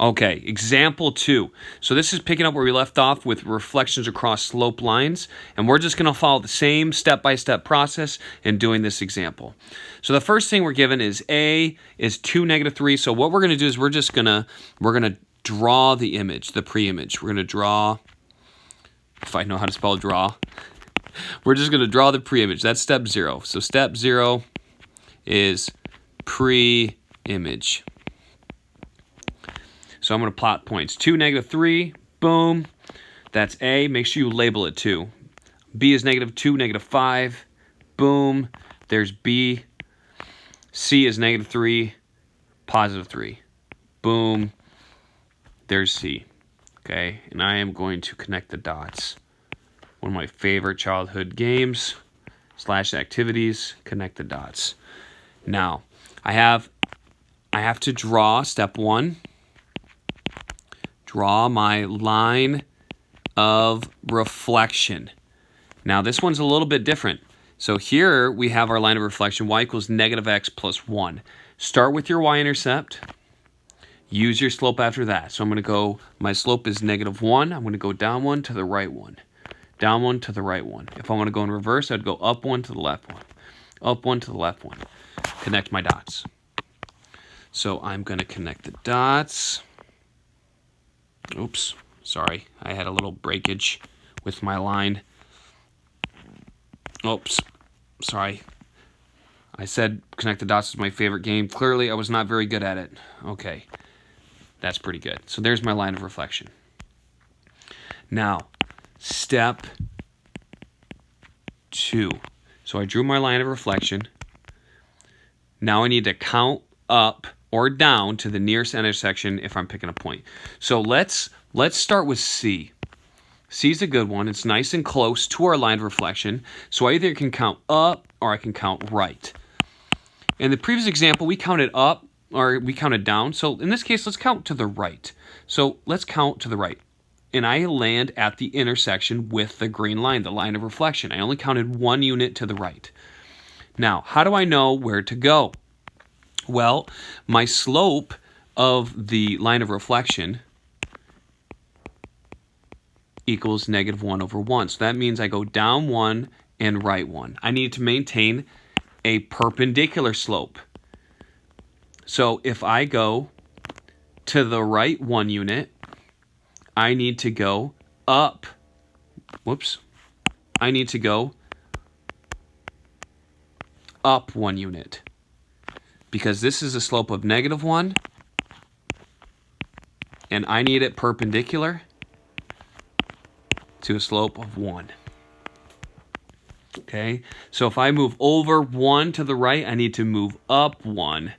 Okay, example 2. So this is picking up where we left off with reflections across slope lines, and we're just going to follow the same step-by-step process in doing this example. So the first thing we're given is A is 2, -3. So what we're going to do is we're going to draw the image, the pre-image. We're going to draw, if I know how to spell draw, we're just going to draw the pre-image. That's step 0. So step 0 is pre-image. So I'm going to plot points. 2, -3, boom. That's A. Make sure you label it too. B is -2, -5, boom. There's B. C is -3, +3, boom. There's C. Okay, and I am going to connect the dots. One of my favorite childhood games / activities, connect the dots. Now, I have to draw step 1. Draw my line of reflection. Now this one's a little bit different. So here we have our line of reflection, y equals -x + 1. Start with your y-intercept. Use your slope after that. So I'm going to go, my slope is -1. I'm going to go down 1 to the right 1. Down 1 to the right 1. If I want to go in reverse, I'd go up 1 to the left 1. Up 1 to the left 1. Connect my dots. So I'm going to connect the dots. Oops, sorry. I had a little breakage with my line. Oops, sorry. I said connect the dots is my favorite game. Clearly, I was not very good at it. Okay, that's pretty good. So there's my line of reflection. Now, step 2. So I drew my line of reflection. Now I need to count up or down to the nearest intersection if I'm picking a point. So let's start with C. C is a good one. It's nice and close to our line of reflection. So I either can count up or I can count right. In the previous example, we counted up or we counted down. So in this case, let's count to the right. So let's count to the right. And I land at the intersection with the green line, the line of reflection. I only counted 1 unit to the right. Now, how do I know where to go? Well, my slope of the line of reflection equals -1 over 1. So that means I go down 1 and right 1. I need to maintain a perpendicular slope. So if I go to the right 1 unit, I need to go up. I need to go up 1 unit. Because this is a slope of -1, and I need it perpendicular to a slope of 1. Okay, so if I move over 1 to the right, I need to move up 1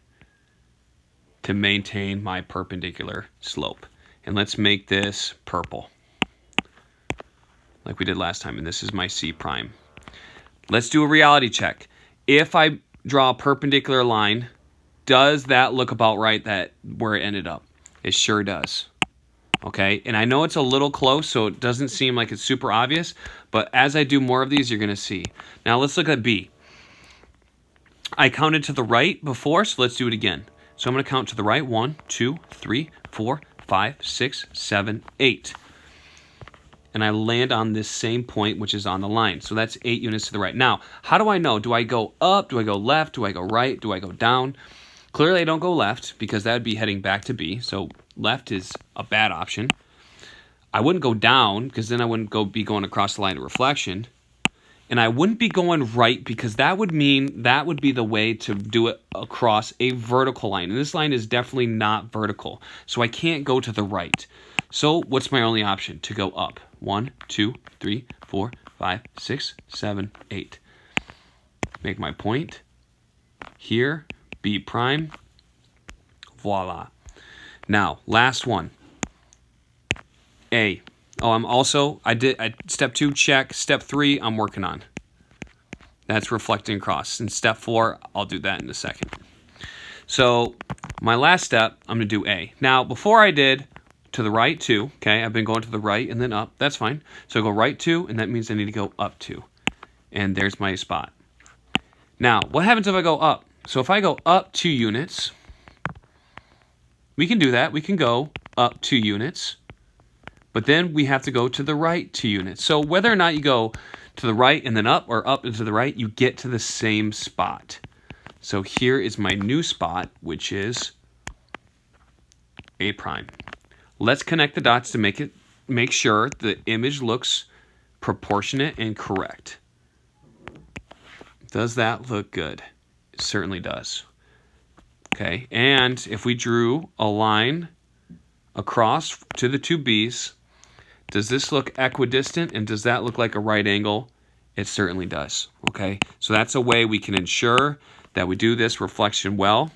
to maintain my perpendicular slope. And let's make this purple, like we did last time, and this is my C prime. Let's do a reality check. If I draw a perpendicular line, does that look about right that where it ended up? It sure does. Okay, and I know it's a little close, so it doesn't seem like it's super obvious, but as I do more of these, you're going to see. Now let's look at B. I counted to the right before, so let's do it again. So I'm going to count to the right. 1, 2, 3, 4, 5, 6, 7, 8. And I land on this same point, which is on the line. So that's 8 units to the right. Now, how do I know? Do I go up? Do I go left? Do I go right? Do I go down? Clearly, I don't go left because that would be heading back to B. So left is a bad option. I wouldn't go down because then I wouldn't be going across the line of reflection. And I wouldn't be going right because that would mean that would be the way to do it across a vertical line. And this line is definitely not vertical. So I can't go to the right. So what's my only option? To go up. 1, 2, 3, 4, 5, 6, 7, 8. Make my point here. B prime. Voila. Now, last one. A. Oh, I step 2, check. Step 3, I'm working on. That's reflecting across. And step 4, I'll do that in a second. So, my last step, I'm going to do A. Now, before I did to the right 2, okay, I've been going to the right and then up. That's fine. So, I go right 2, and that means I need to go up 2. And there's my spot. Now, what happens if I go up? So, if I go up 2 units, we can do that. We can go up 2 units. But then we have to go to the right 2 units. So whether or not you go to the right and then up or up and to the right, you get to the same spot. So here is my new spot, which is A prime. Let's connect the dots to make sure the image looks proportionate and correct. Does that look good? It certainly does. Okay, and if we drew a line across to the two B's, does this look equidistant and does that look like a right angle? It certainly does. Okay, so that's a way we can ensure that we do this reflection well,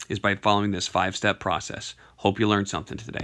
is by following this 5-step process. Hope you learned something today.